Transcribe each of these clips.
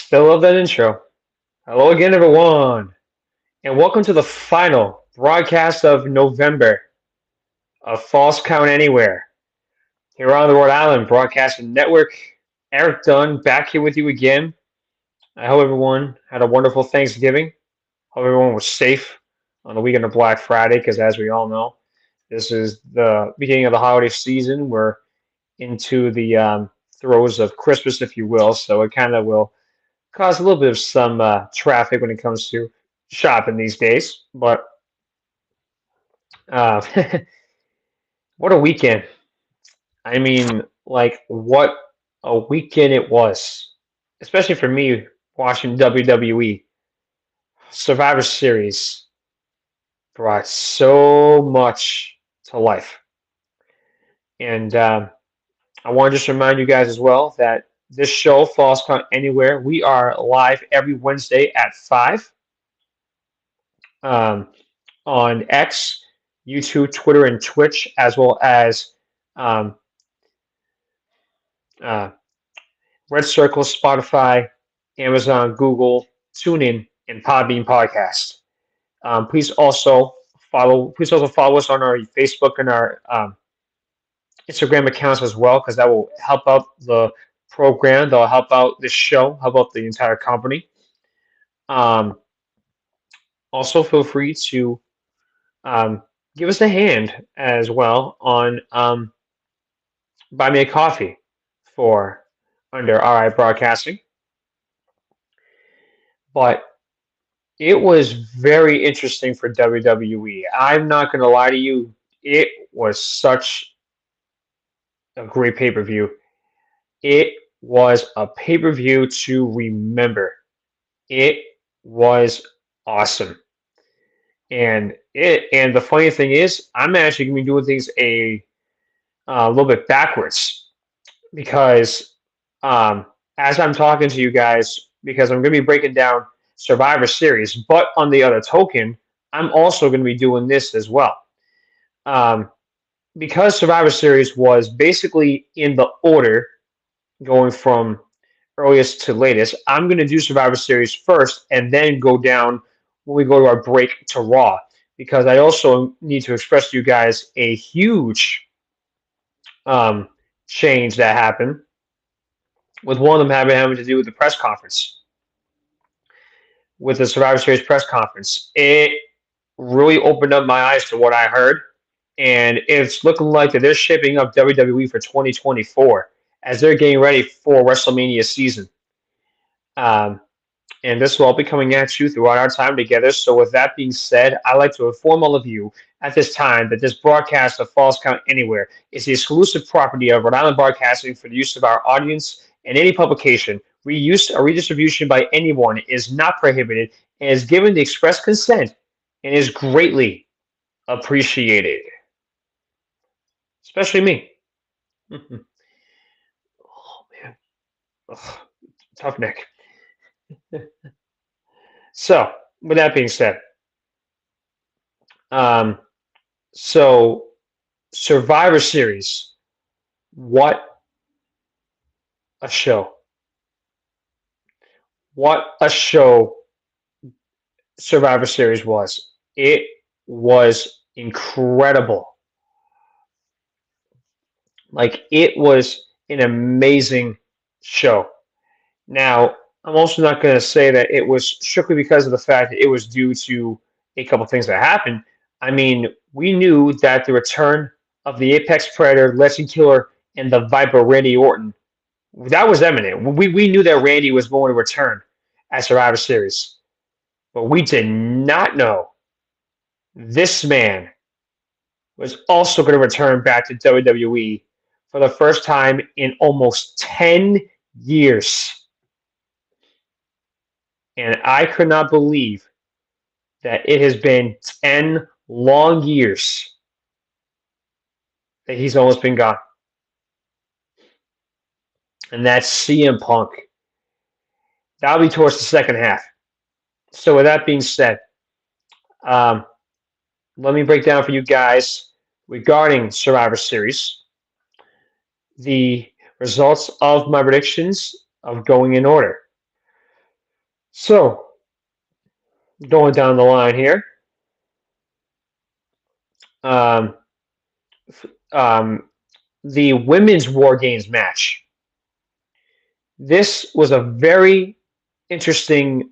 Still love that intro. Hello again, everyone, and welcome to the final broadcast of November of False Count Anywhere here on the Rhode Island Broadcasting Network. Erik Dunn back here with you again. I hope everyone had a wonderful Thanksgiving. Hope everyone was safe on the weekend of Black Friday, because as we all know, this is the beginning of the holiday season. We're into the throes of Christmas, if you will, so it kind of will cause a little bit of some traffic when it comes to shopping these days. But uh, what a weekend! I mean, like what a weekend it was, especially for me watching WWE. Survivor Series brought so much to life, and I want to just remind you guys as well that this show, Falls Count Anywhere, we are live every Wednesday at 5. Um, on X, YouTube, Twitter, and Twitch, as well as um, uh, Red Circle, Spotify, Amazon, Google, TuneIn, and Podbean podcast. Please also follow us on our Facebook and our Instagram accounts as well, because that will help out the program. That'll help out this show, help out the entire company. Um, Also, feel free to um, give us a hand as well on buy me a coffee for under RI Broadcasting. But it was very interesting for WWE. I'm not going to lie to you. It was such a great pay per view. It was a pay per view to remember. It was awesome. And the funny thing is, I'm actually going to be doing things a little bit backwards, because um, as I'm talking to you guys, because I'm going to be breaking down Survivor Series, but on the other token, I'm also going to be doing this as well. Um, because Survivor Series was basically in the order going from earliest to latest, I'm going to do Survivor Series first and then go down when we go to our break to Raw, because I also need to express to you guys a huge um, change that happened, with one of them having to do with the press conference, with the Survivor Series press conference. It really opened up my eyes to what I heard, and it's looking like that they're shaping up WWE for 2024 as they're getting ready for WrestleMania season. Um, and this will all be coming at you throughout our time together. So, with that being said, I'd like to inform all of you at this time that this broadcast of Falls Count Anywhere is the exclusive property of Rhode Island Broadcasting for the use of our audience, and any publication, reuse, or redistribution by anyone is not prohibited and is given the express consent and is greatly appreciated, especially me. Oh, man. Ugh, tough neck. So, with that being said, um, so Survivor Series, what a show! What a show Survivor Series was. It was incredible. Like, it was an amazing show. Now, I'm also not going to say that it was strictly because of the fact that it was due to a couple things that happened. I mean, we knew that the return of the Apex Predator, Legend Killer, and the Viper Randy Orton, that was imminent. We knew that Randy was going to return at Survivor Series, but we did not know this man was also going to return back to WWE for the first time in almost 10 years. And I could not believe that it has been 10 long years that he's almost been gone. And that's CM Punk. That'll be towards the second half. So, with that being said, um, let me break down for you guys regarding Survivor Series the results of my predictions of going in order. So going down the line here, um, um, the women's War Games match. This was a very interesting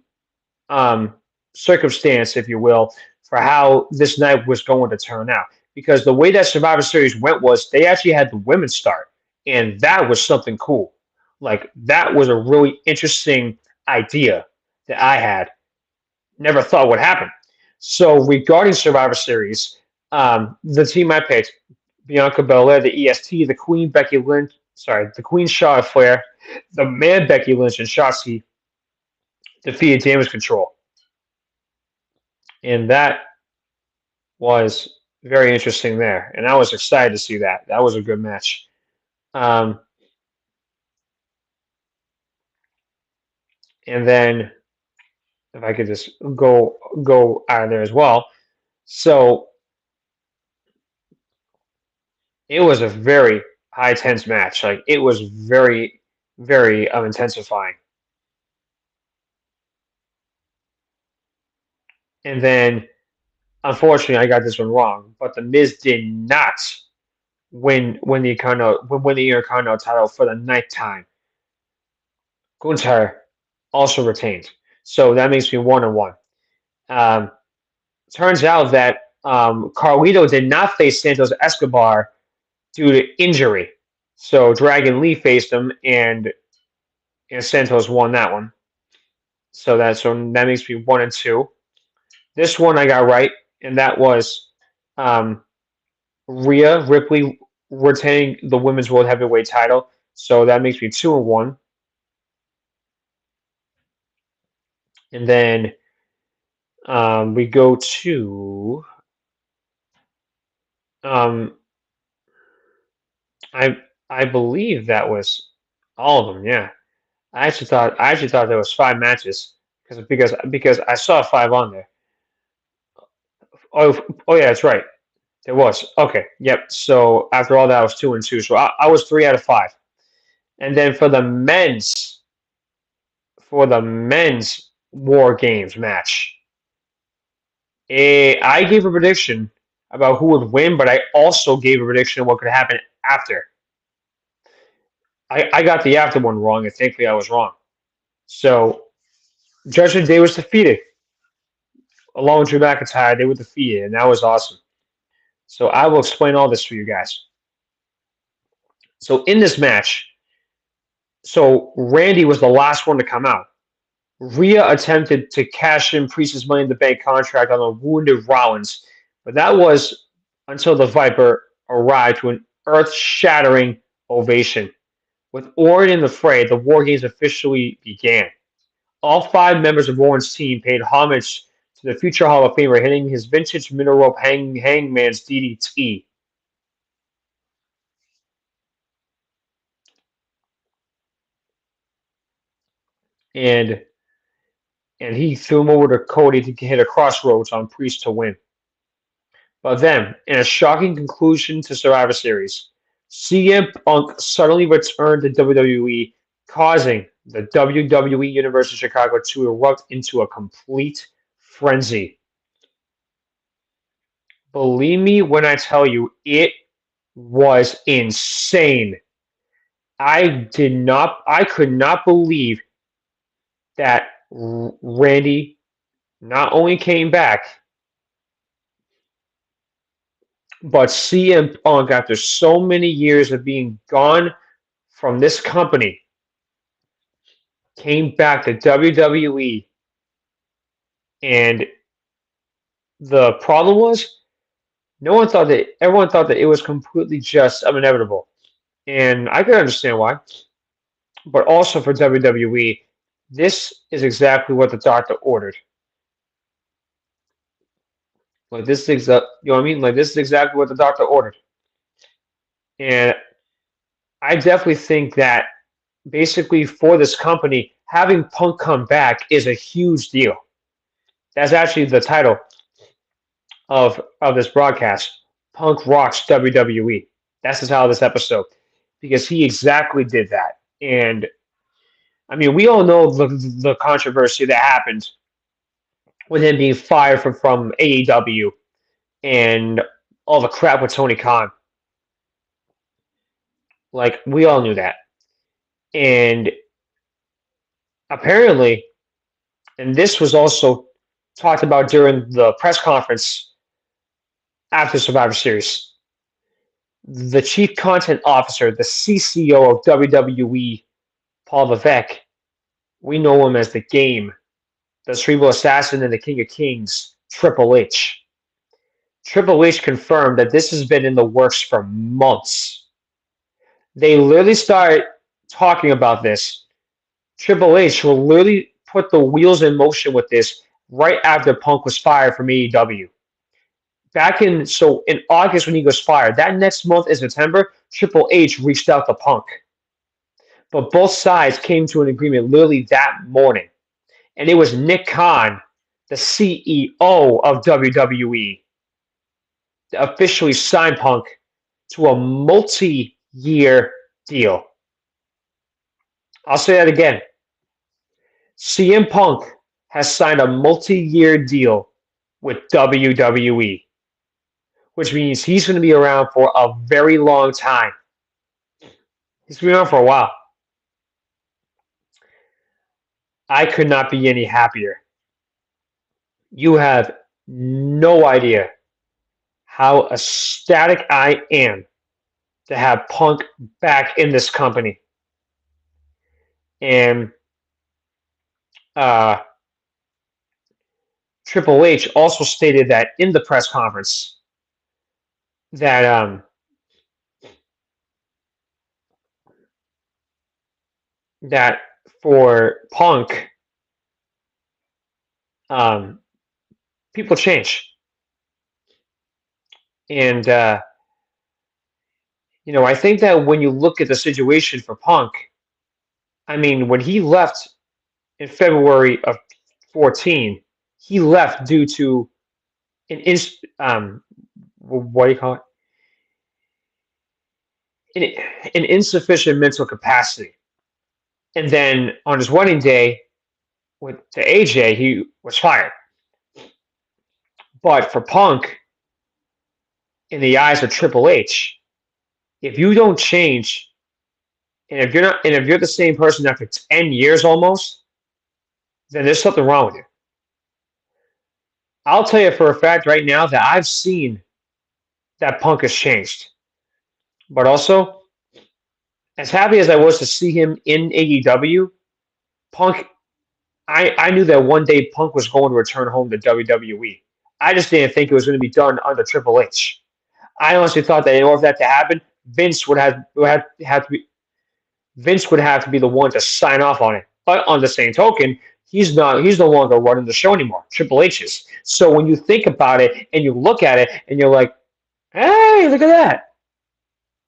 um, circumstance, if you will, for how this night was going to turn out. Because the way that Survivor Series went was they actually had the women start, and that was something cool. Like that was a really interesting idea that I had never thought would happen. So regarding Survivor Series, the team I picked: Bianca Belair, the EST, the Queen Becky Lynch, sorry, the Queen Charlotte Flair, the man Becky Lynch, and Shotzi defeated Damage Control, and that was very interesting there, and I was excited to see that. That was a good match. Um, and then if I could just go out of there as well. So it was a very high tense match. Like it was very intensifying. And then unfortunately I got this one wrong, but the Miz did not win the Intercontinental title for the ninth time. Gunther also retained. So that makes me 1-1. Um, turns out that Carlito did not face Santos Escobar due to injury. So Dragon Lee faced him, and Santos won that one. So that makes me 1-2. This one I got right, and that was um, Rhea Ripley retaining the women's world heavyweight title. So that makes me 2-1. And then we go to um, I I believe that was all of them. Yeah, I actually thought there was 5 matches because I saw 5 on there. Oh yeah, that's right. There was. Okay. Yep. So after all that, I was 2-2. So I was 3 out of 5. And then for the men's War Games match, I gave a prediction about who would win, but I also gave a prediction of what could happen after. I got the after one wrong, and thankfully I was wrong. So Judgment Day was defeated. Along with Drew McIntyre, they were defeated, and that was awesome. So I will explain all this for you guys. So in this match, so Randy was the last one to come out. Rhea attempted to cash in Priest's Money in the Bank contract on a wounded Rollins, but that was until the Viper arrived to an earth-shattering ovation. With Orton in the fray, the War Games officially began. All 5 members of Warren's team paid homage to the future Hall of Famer, hitting his vintage middle rope hangman's DDT. And and he threw him over to Cody to hit a crossroads on Priest to win. But then, in a shocking conclusion to Survivor Series, CM Punk suddenly returned to WWE, causing the WWE Universe in Chicago to erupt into a complete frenzy. Believe me when I tell you, it was insane. I could not believe that Randy not only came back, but CM Punk, after so many years of being gone from this company, came back to WWE. And the problem was, everyone thought that it was completely just inevitable. And I could understand why. But also for WWE, this is exactly what the doctor ordered. Like this is you know what I mean? Like this is exactly what the doctor ordered. And I definitely think that basically for this company, having Punk come back is a huge deal. That's actually the title of this broadcast. Punk rocks WWE. That's the title of this episode because he exactly did that. And I mean, we all know the controversy that happened with him being fired from AEW and all the crap with Tony Khan. Like, we all knew that. And apparently, and this was also talked about during the press conference after Survivor Series, the chief content officer, the CCO of WWE, Paul Levesque, we know him as the Game, the Cerebral Assassin, and the King of Kings, Triple H. Triple H confirmed that this has been in the works for months. They literally started talking about this. Triple H will literally put the wheels in motion with this right after Punk was fired from AEW. In August when he was fired, that next month in September, Triple H reached out to Punk. But both sides came to an agreement literally that morning. And it was Nick Khan, the CEO of WWE, that officially signed Punk to a multi-year deal. I'll say that again. CM Punk has signed a multi-year deal with WWE, which means he's going to be around for a very long time. He's been around for a while. I could not be any happier. You have no idea how ecstatic I am to have Punk back in this company. And Triple H also stated that in the press conference that that for Punk, people change, and I think that when you look at the situation for Punk, I mean, when he left in February of 14, he left due to what do you call it? An insufficient mental capacity. And then on his wedding day to AJ, he was fired. But for Punk, in the eyes of Triple H, if you don't change, and if you're the same person after 10 years almost, then there's something wrong with you. I'll tell you for a fact right now that I've seen that Punk has changed. But also, as happy as I was to see him in AEW, Punk, I knew that one day Punk was going to return home to WWE. I just didn't think it was going to be done under Triple H. I honestly thought that in order for that to happen, Vince would have to be the one to sign off on it. But on the same token, he's no longer running the show anymore. Triple H is. So when you think about it and you look at it and you're like, hey, look at that.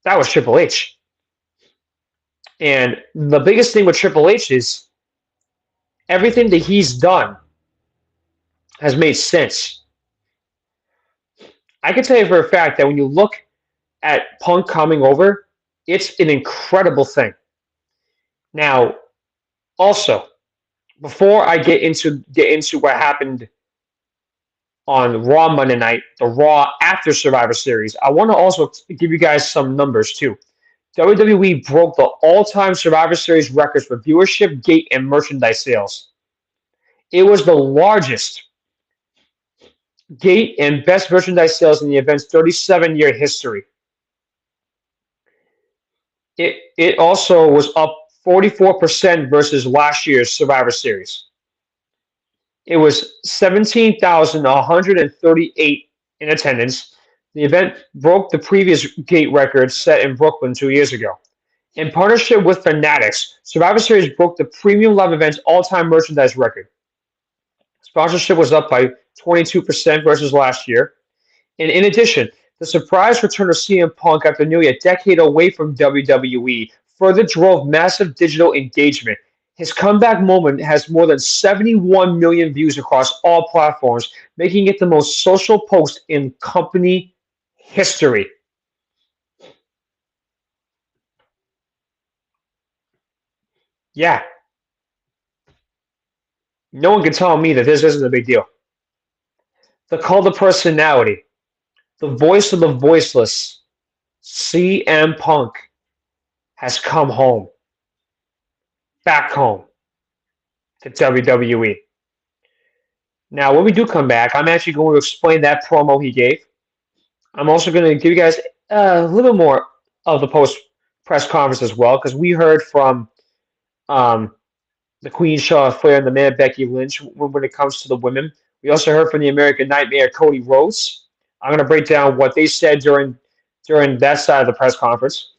That was Triple H. And the biggest thing with Triple H is everything that he's done has made sense. I can tell you for a fact that when you look at Punk coming over, it's an incredible thing. Now, also, before I get into what happened on Raw Monday night, the Raw after Survivor Series, I want to also give you guys some numbers too. WWE broke the all-time Survivor Series records for viewership, gate, and merchandise sales. It was the largest gate and best merchandise sales in the event's 37-year history. It also was up 44% versus last year's Survivor Series. It was 17,138 in attendance. The event broke the previous gate record set in Brooklyn 2 years ago. In partnership with Fanatics, Survivor Series broke the premium live event's all-time merchandise record. Sponsorship was up by 22% versus last year. And in addition, the surprise return of CM Punk after nearly a decade away from WWE further drove massive digital engagement. His comeback moment has more than 71 million views across all platforms, making it the most social post in company history. Yeah. No one can tell me that this isn't a big deal. The cult of personality, the voice of the voiceless, CM Punk has come home, back home to WWE. Now, when we do come back, I'm actually going to explain that promo he gave. I'm also going to give you guys a little more of the post press conference as well, because we heard from um, the Queen Charlotte Flair and the man Becky Lynch when it comes to the women. We also heard from the American Nightmare Cody Rhodes. I'm going to break down what they said during that side of the press conference,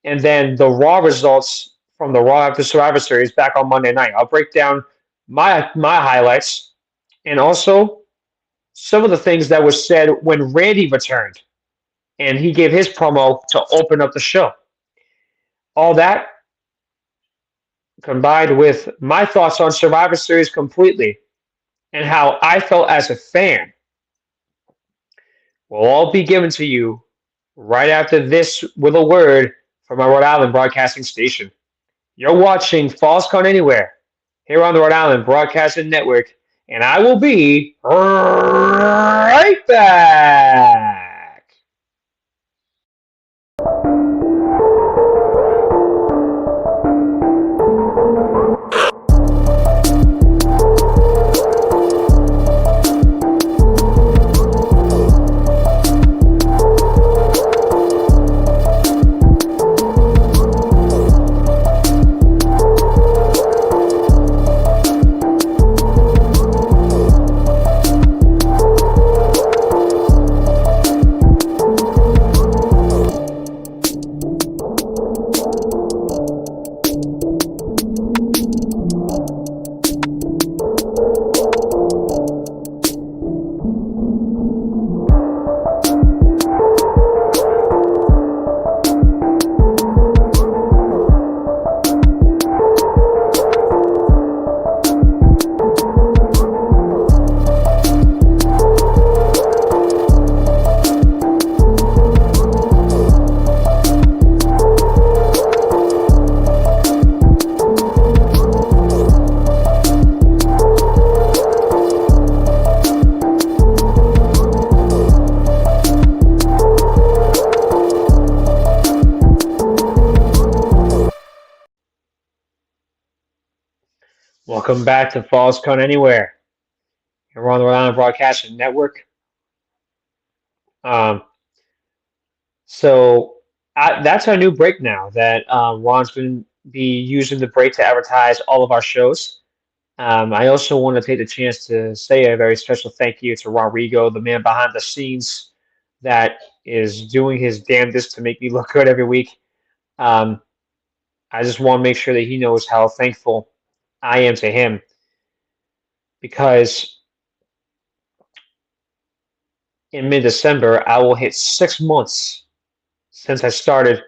and then the Raw results from the Raw after Survivor Series back on Monday night. I'll break down my highlights and also some of the things that was said when Randy returned and he gave his promo to open up the show. All that combined with my thoughts on Survivor Series completely and how I felt as a fan will all be given to you right after this with a word from our Rhode Island broadcasting station. You're watching Falls Count Anywhere here on the Rhode Island Broadcasting Network, and I will be right back. Welcome back to Falls Count Anywhere. We're on the Rhode Island Broadcasting Network. Um, so that's our new break now that Ron's going to be using the break to advertise all of our shows. I also want to take the chance to say a very special thank you to Ron Rigo, the man behind the scenes that is doing his damnedest to make me look good every week. Um, I just want to make sure that he knows how thankful I am to him because in mid-December, I will hit 6 months since I started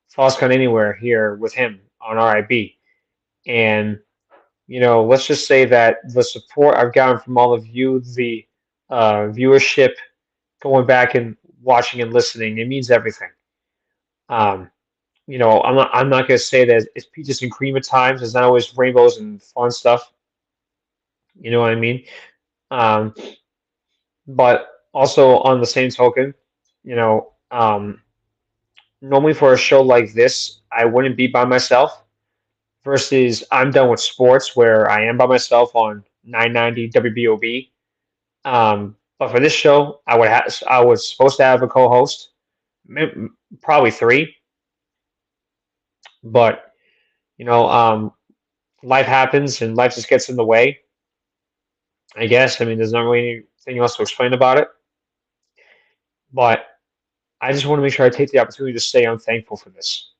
Falls Count Anywhere here with him on RIB. And, let's just say that the support I've gotten from all of you, the viewership, going back and watching and listening, it means everything. Um, I'm not going to say that it's peaches and cream at times. It's not always rainbows and fun stuff. You know what I mean? Um, but also on the same token, you know, um, normally for a show like this, I wouldn't be by myself. Versus I'm done with sports where I am by myself on 990 WBOB. But for this show, I was supposed to have a co-host, probably three, but you know, um, life happens and life just gets in the way. I guess. I mean, there's not really anything else to explain about it. But I just want to make sure I take the opportunity to say I'm thankful for this.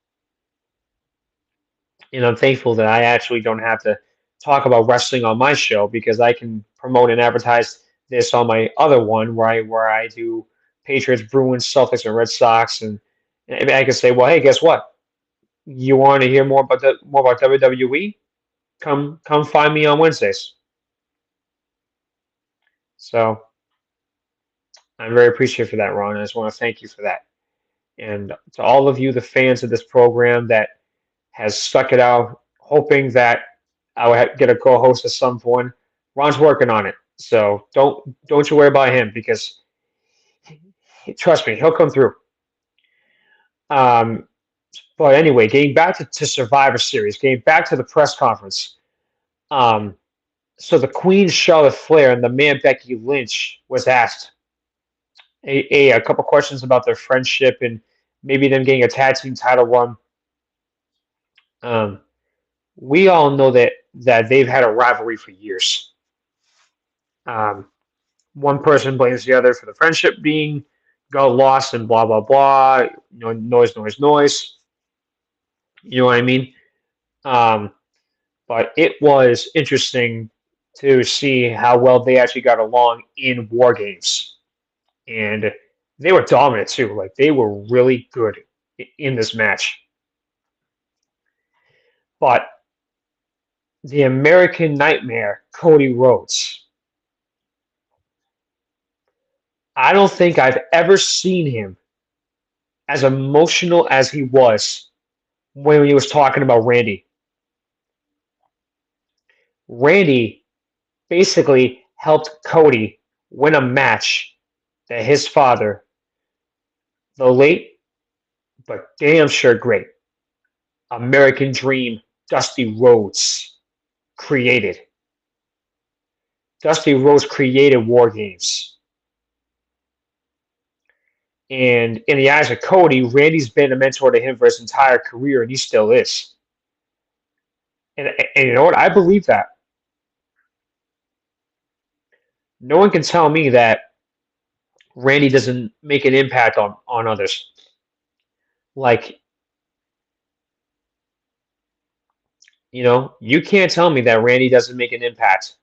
And I'm thankful that I actually don't have to talk about wrestling on my show because I can promote and advertise this on my other one where I do Patriots, Bruins, Celtics, and Red Sox, and I can say, well, hey, guess what? You want to hear more about WWE? Come find me on Wednesdays. So I'm very appreciative for that, Ron. I just want to thank you for that. And to all of you, the fans of this program that has stuck it out, hoping that I would get a co-host at some point. Ron's working on it, so don't you worry about him because trust me, he'll come through. Um, but anyway, getting back to Survivor Series, getting back to the press conference. Um, so the Queen Charlotte Flair and the man Becky Lynch was asked a couple questions about their friendship and maybe them getting a tag team title run. Um, we all know that they've had a rivalry for years. Um, one person blames the other for the friendship being got lost and blah blah blah. Noise, noise, noise. You know what I mean? Um, but it was interesting to see how well they actually got along in War Games, and they were dominant too. Like they were really good in this match. But the American Nightmare, Cody Rhodes, I don't think I've ever seen him as emotional as he was when he was talking about Randy. Randy basically helped Cody win a match that his father, the late but damn sure great American Dream Dusty Rhodes created. Dusty Rhodes created War Games. And in the eyes of Cody, Randy's been a mentor to him for his entire career, and he still is. And you know what? I believe that. No one can tell me that Randy doesn't make an impact on others. Like, you can't tell me that Randy doesn't make an impact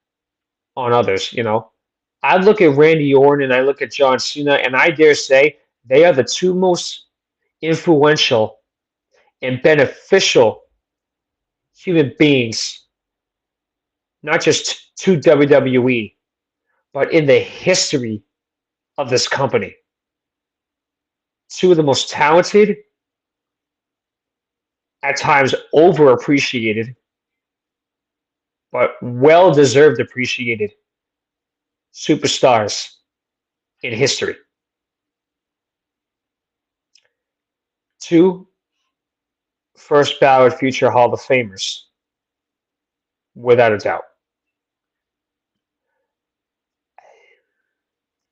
on others. I look at Randy Orton and I look at John Cena, and I dare say they are the two most influential and beneficial human beings, not just to WWE, but in the history of this company. Two of the most talented, at times overappreciated, but well deserved appreciated superstars in history. Two first ballot future Hall of Famers, without a doubt.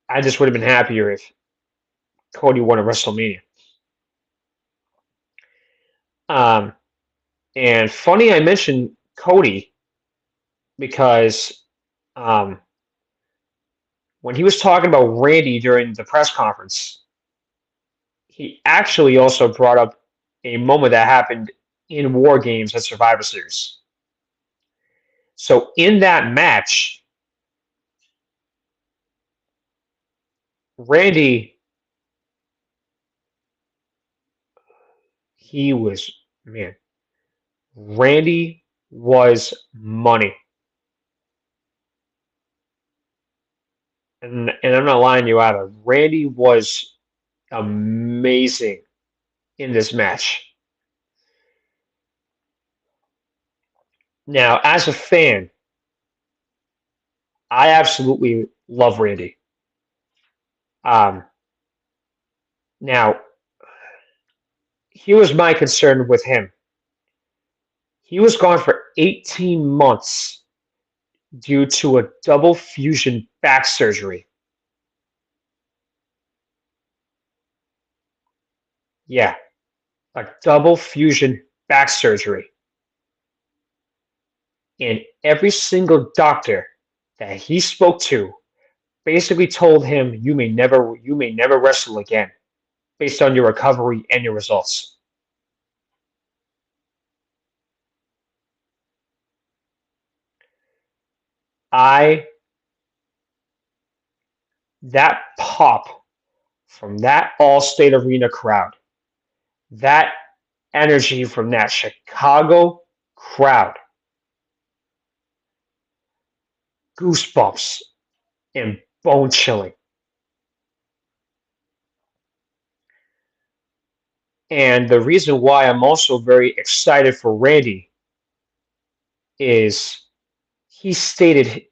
I just would have been happier if Cody won at WrestleMania. Um, and funny I mentioned Cody because um, when he was talking about Randy during the press conference, he actually also brought up a moment that happened in War Games at Survivor Series. So in that match, Randy, he was, man, Randy was money. And I'm not lying to you either. Randy was amazing in this match. Now, as a fan, I absolutely love Randy. Um, now, here was my concern with him. He was gone for 18 months due to a double fusion back surgery. Yeah, a double fusion back surgery. And every single doctor that he spoke to basically told him you may never wrestle again based on your recovery and your results. I that pop from that All-State Arena crowd, that energy from that Chicago crowd, goosebumps and bone chilling. And the reason why I'm also very excited for Randy is he stated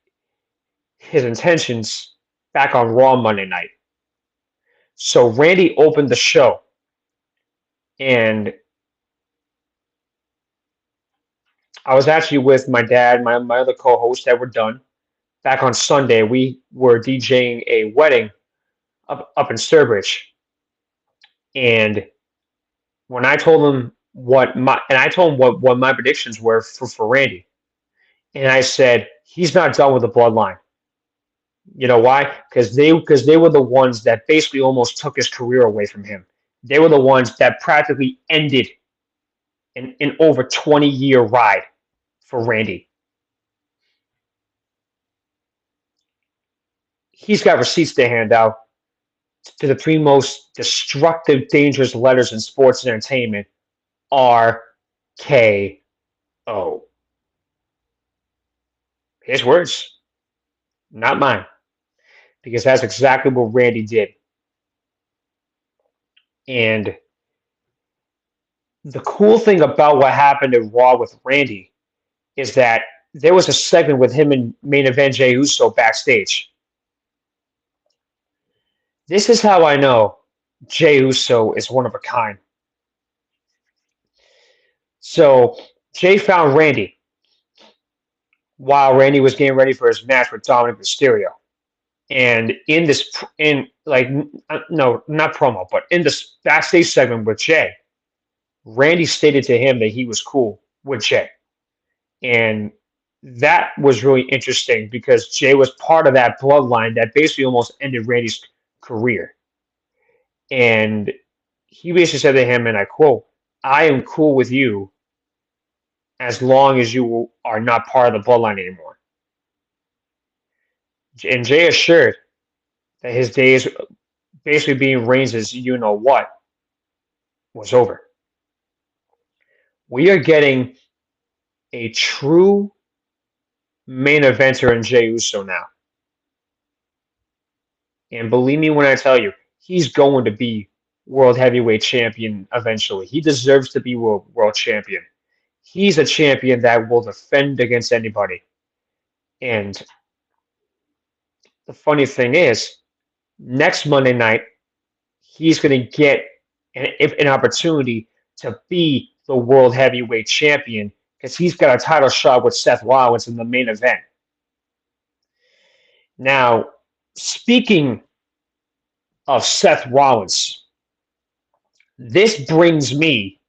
his intentions back on Raw Monday night. So Randy opened the show, and I was actually with my dad, my other co-host, Edward Dunn. Back on Sunday, we were DJing a wedding up in Sturbridge, and when I told him what my predictions were for Randy, and I said he's not done with the bloodline. You know why? Because they were the ones that basically almost took his career away from him. They were the ones that practically ended an over 20-year ride for Randy. He's got receipts to hand out to the three most destructive, dangerous letters in sports and entertainment: RKO. His words, not mine, because that's exactly what Randy did. And the cool thing about what happened at Raw with Randy is that there was a segment with him and main event Jey Uso backstage. This is how I know Jey Uso is one of a kind. So Jey found Randy while Randy was getting ready for his match with Dominic Mysterio. And no, not promo, but in this backstage segment with Jey, Randy stated to him that he was cool with Jey. And that was really interesting because Jey was part of that bloodline that basically almost ended Randy's career. And he basically said to him, and I quote, "I am cool with you as long as you are not part of the bloodline anymore." And Jey assured that his days basically being Reigns' you know what was over. We are getting a true main eventer in Jey Uso now. And believe me when I tell you, he's going to be World Heavyweight Champion eventually. He deserves to be World Champion. He's a champion that will defend against anybody. And the funny thing is, next Monday night, he's going to get an opportunity to be the World Heavyweight Champion because he's got a title shot with Seth Rollins in the main event. Now, speaking of Seth Rollins, this brings me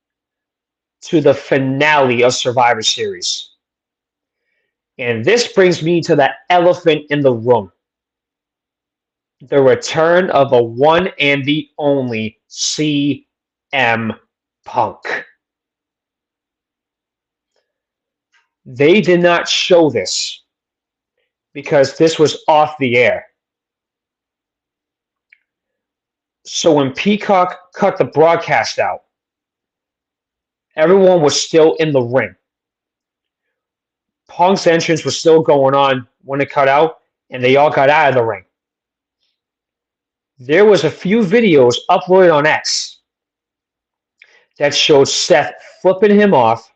to the finale of Survivor Series. And this brings me to the elephant in the room: the return of the one and the only CM Punk. They did not show this because this was off the air. So when Peacock cut the broadcast out, everyone was still in the ring. Punk's entrance was still going on when it cut out, and they all got out of the ring. There was a few videos uploaded on X that showed Seth flipping him off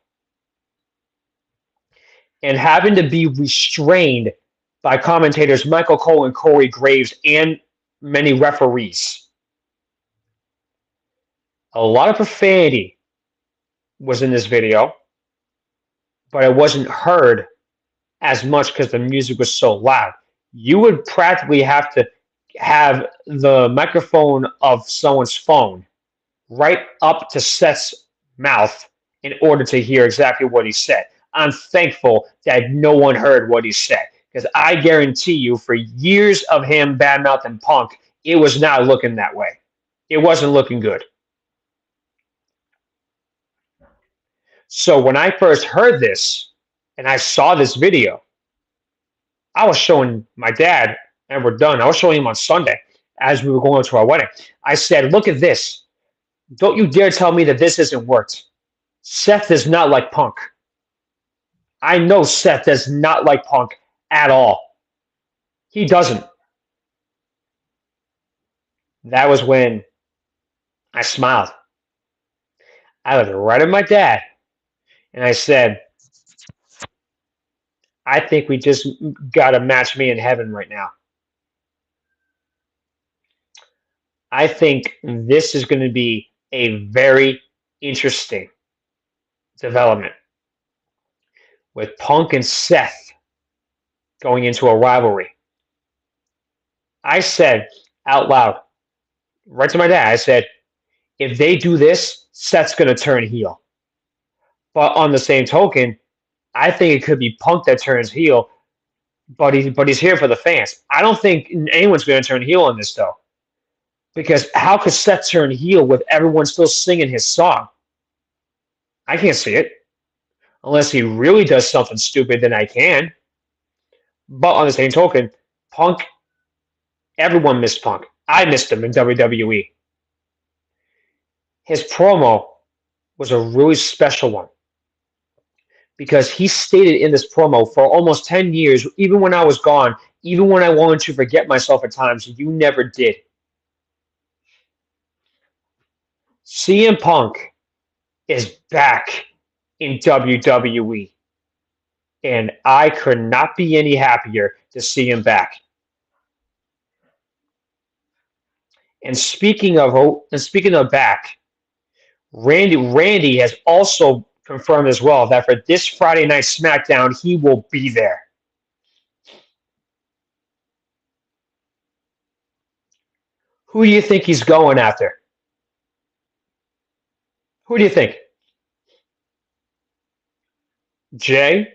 and having to be restrained by commentators Michael Cole and Corey Graves and many referees. A lot of profanity was in this video, but it wasn't heard as much because the music was so loud. You would practically have to have the microphone of someone's phone right up to Seth's mouth in order to hear exactly what he said. I'm thankful that no one heard what he said, because I guarantee you, for years of him badmouthing Punk, it was not looking that way. It wasn't looking good. So when I first heard this and I saw this video, I was showing my dad, and we're done. I was showing him on Sunday as we were going to our wedding. I said, "Look at this. Don't you dare tell me that this isn't worked. Seth is not like Punk. I know Seth does not like Punk at all. He doesn't." That was when I smiled. I looked right at my dad and I said, I think we just got a match made in heaven right now. I think this is going to be a very interesting development with Punk and Seth going into a rivalry. I said out loud, right to my dad, I said, if they do this, Seth's going to turn heel. But on the same token, I think it could be Punk that turns heel, but he's here for the fans. I don't think anyone's going to turn heel on this, though. Because how could Seth turn heel with everyone still singing his song? I can't see it. Unless he really does something stupid, then I can. But on the same token, Punk, everyone missed Punk. I missed him in WWE. His promo was a really special one because he stated in this promo for almost 10 years, even when I was gone, even when I wanted to forget myself at times, you never did. CM Punk is back in WWE, and I could not be any happier to see him back. And speaking of back, Randy has also confirmed as well that for this Friday night SmackDown, he will be there. Who do you think he's going after? Who do you think? Jay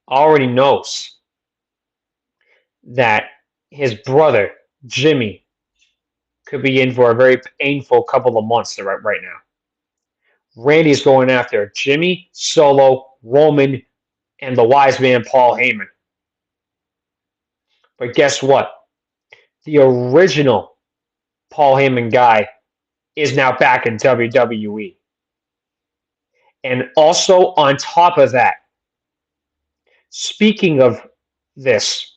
already knows that his brother, Jimmy, could be in for a very painful couple of months right now. Randy's going after Jimmy, Solo, Roman, and the wise man Paul Heyman. But guess what? The original Paul Heyman guy is now back in WWE. And also on top of that, speaking of this,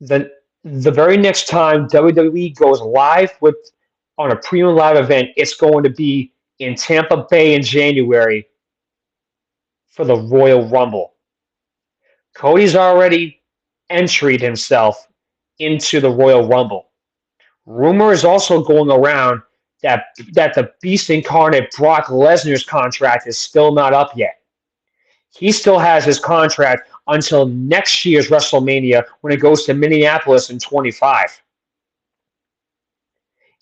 the very next time WWE goes live on a premium live event, it's going to be in Tampa Bay in January for the Royal Rumble. Cody's already entered himself into the Royal Rumble. Rumor is also going around that the Beast Incarnate Brock Lesnar's contract is still not up yet. He still has his contract until next year's WrestleMania when it goes to Minneapolis in 25.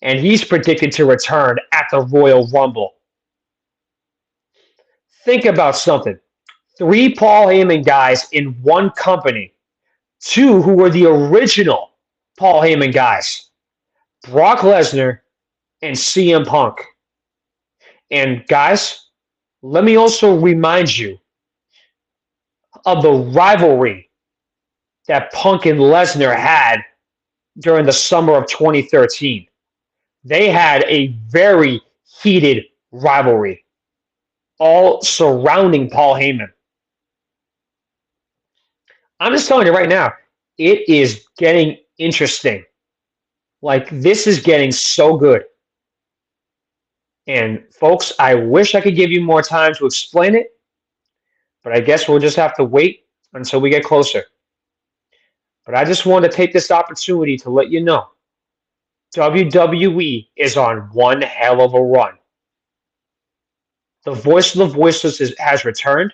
And he's predicted to return at the Royal Rumble. Think about something. 3 Paul Heyman guys in one company. 2 who were the original Paul Heyman guys. Brock Lesnar and CM Punk. And guys, let me also remind you of the rivalry that Punk and Lesnar had during the summer of 2013. They had a very heated rivalry, all surrounding Paul Heyman. I'm just telling you right now, it is getting interesting. Like, this is getting so good. And folks, I wish I could give you more time to explain it, but I guess we'll just have to wait until we get closer. But I just wanted to take this opportunity to let you know WWE is on one hell of a run. The voice of the voiceless has returned.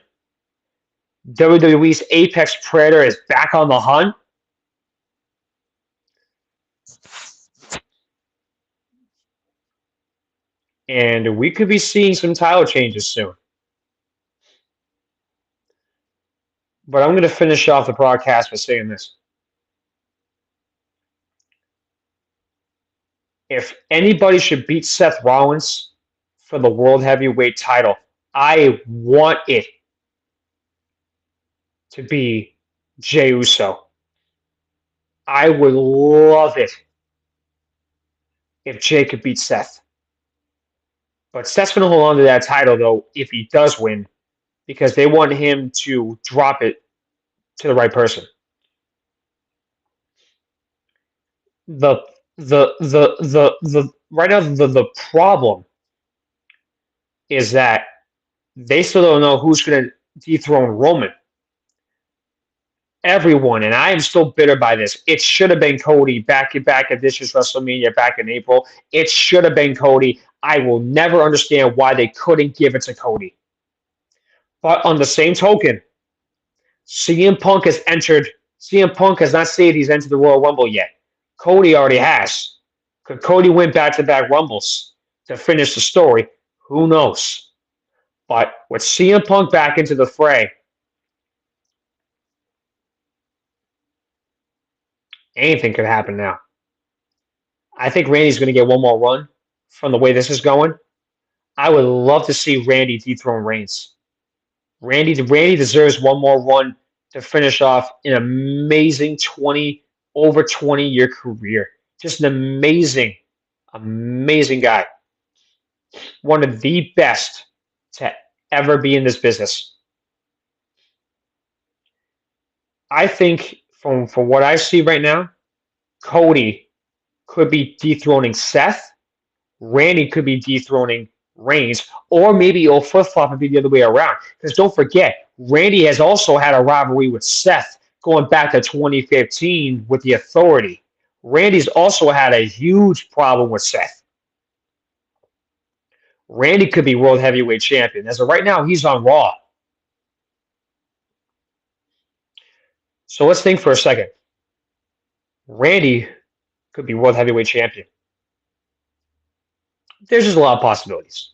WWE's Apex Predator is back on the hunt. And we could be seeing some title changes soon. But I'm going to finish off the broadcast by saying this. If anybody should beat Seth Rollins for the World Heavyweight title, I want it to be Jey Uso. I would love it if Jey could beat Seth. But Seth's going to hold on to that title, though, if he does win, because they want him to drop it to the right person. The right now the problem is that they still don't know who's going to dethrone Roman. Everyone, and I am still bitter by this. It should have been Cody back at this year's WrestleMania back in April. It should have been Cody. I will never understand why they couldn't give it to Cody. But on the same token, CM Punk has entered. CM Punk has not said he's entered the Royal Rumble yet. Cody already has. Could Cody win back-to-back Rumbles to finish the story? Who knows? But with CM Punk back into the fray, anything could happen now. I think Randy's going to get one more run from the way this is going. I would love to see Randy dethrone Reigns. Randy deserves one more run to finish off an amazing over 20-year career. Just an amazing guy. One of the best to ever be in this business. I think from what I see right now, Cody could be dethroning Seth. Randy could be dethroning Reigns, or maybe it'll flip flop and be the other way around. Because don't forget, Randy has also had a rivalry with Seth going back to 2015 with the Authority. Randy's also had a huge problem with Seth. Randy could be World Heavyweight Champion. As of right now, he's on Raw. So let's think for a second. Randy could be World Heavyweight Champion. There's just a lot of possibilities.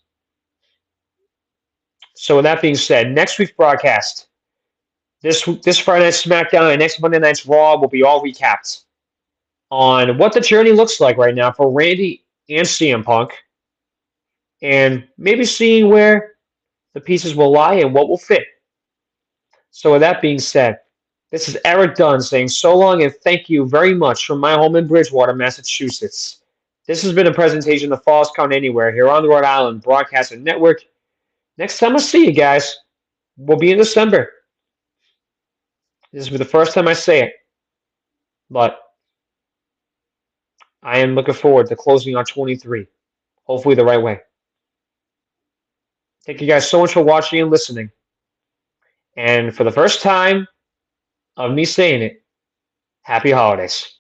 So with that being said, next week's broadcast, this Friday Night SmackDown and next Monday Night's Raw will be all recapped on what the journey looks like right now for Randy and CM Punk, and maybe seeing where the pieces will lie and what will fit. So with that being said, this is Erik Dunn saying so long and thank you very much from my home in Bridgewater, Massachusetts. This has been a presentation of Falls Count Anywhere here on the Rhode Island Broadcasting Network. Next time I see you guys, we'll be in December. This will be the first time I say it, but I am looking forward to closing on 23, hopefully the right way. Thank you guys so much for watching and listening. And for the first time of me saying it, happy holidays.